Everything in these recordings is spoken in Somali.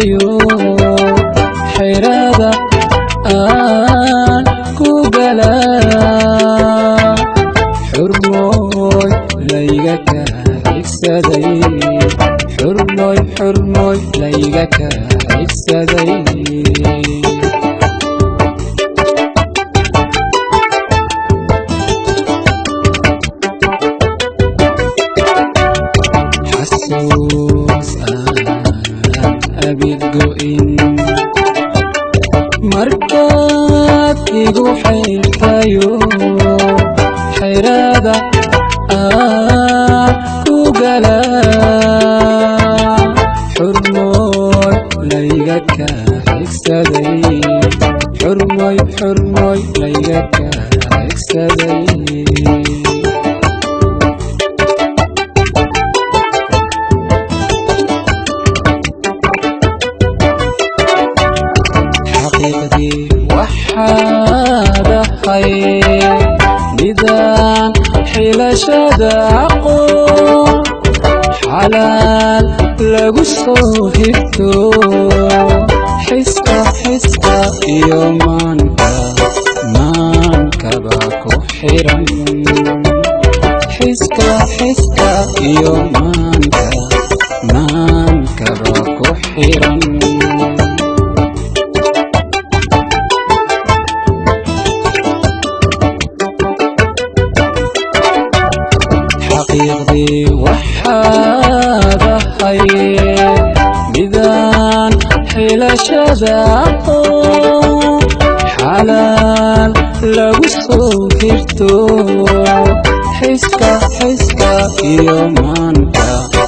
xilkayo xirada aan ku galaa xurmoy layga ka xigsaday xurmoy layga ka xigsaday markaad igu xilkayo xirada aan ku galaa xurmoy layga ka xigsaday xurmoy layga ka xigsaday waxaad ahay midaan xilashada aqoon xalaal lagu soo higto xiska iyo maankaba ku xiran xiska iyo maankaba ku xiran waxaad ahay midaan xilashada aqoon xalaal lagu soo hirto xiska iyo maankaba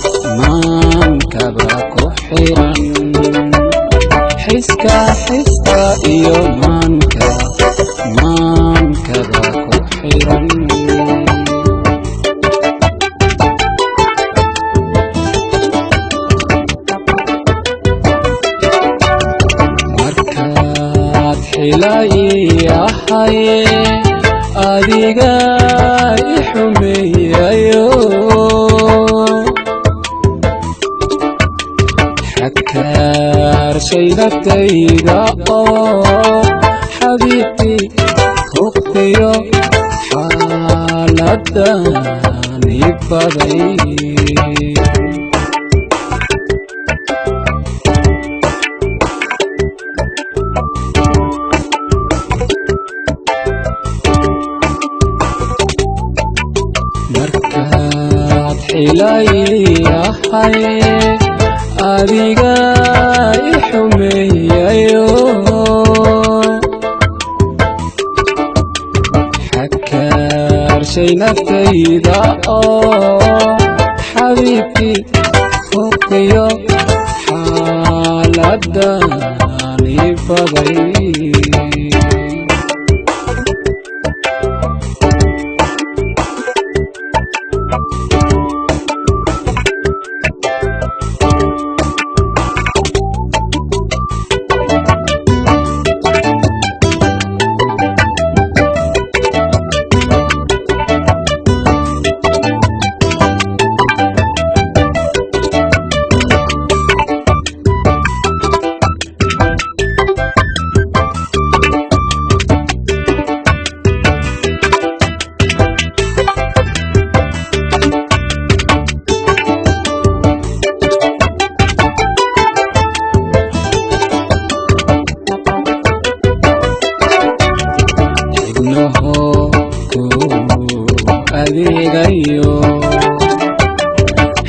ku xiran xiska iyo maankaba ku xiran ilayahay adiga i xumeeyayo xakaarshay naftayda oo xabiibti hogtiyo xaaladan i baday markaad xilayahay adiga i xumeeyayo xakaarshay naftayda oo xabiibti hogtiyo xaaladan i baday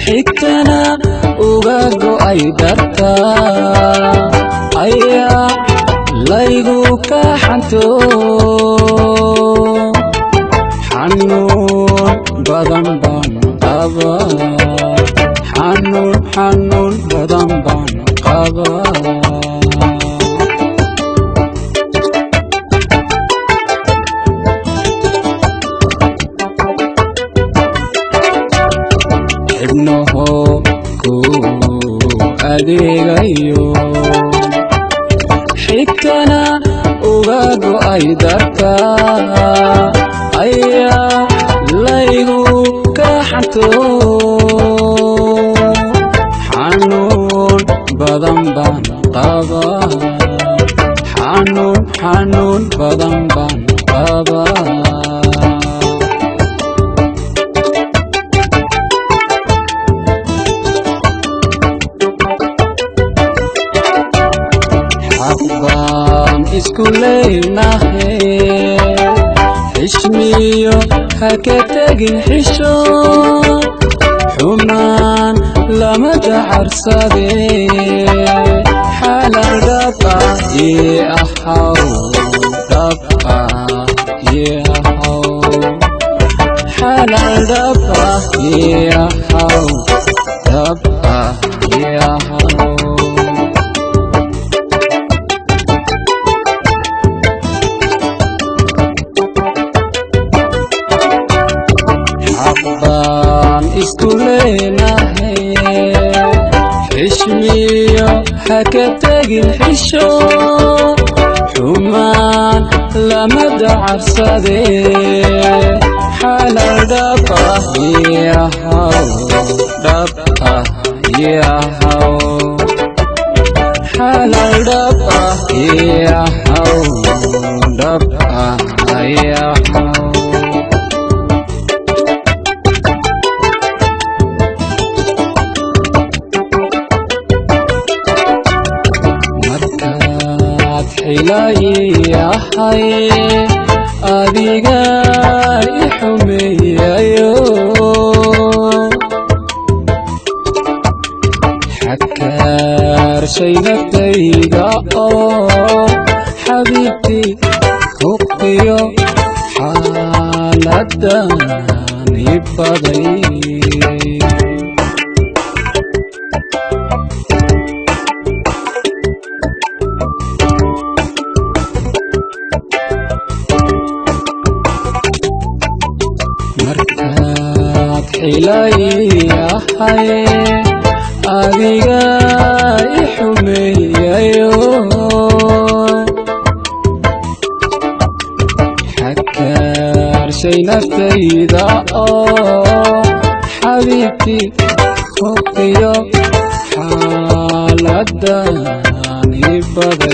xigtana uga go'ay darta ayaa laygu ka xanto xanuun badan baan qabaa xanuun badan baan qabaa ibnuhu ku adeegayo xigtana uga go'ay darta ayaa laygu ka xanto xanuun badan baan qabaa xanuun badan baan qabaa xaqbaan isku leynahay xishmiyo ha ka tegin xisho xumaan lama dacarsade xalal dhaba ii ahaw dhaba ii ahaw xalal dhaba ii ahaw dhaba ii ahaw xaqbaan isku leenahay xishmiyo ha ka tegin xisho xumaan lama dacarsade xalal dhaba ii ahaw dhaba ii ahaw xalal dhaba ii ahaw dhaba ii ahaw ilayahay adiga i xumeeyayo xakaarshay naftayda oo xabiibtii huqiyo xaaladan i baday markaad xilayahay adiga i xumeeyayo xakaarshay naftayda oo xabiibtii huqiyo xaaladan i baday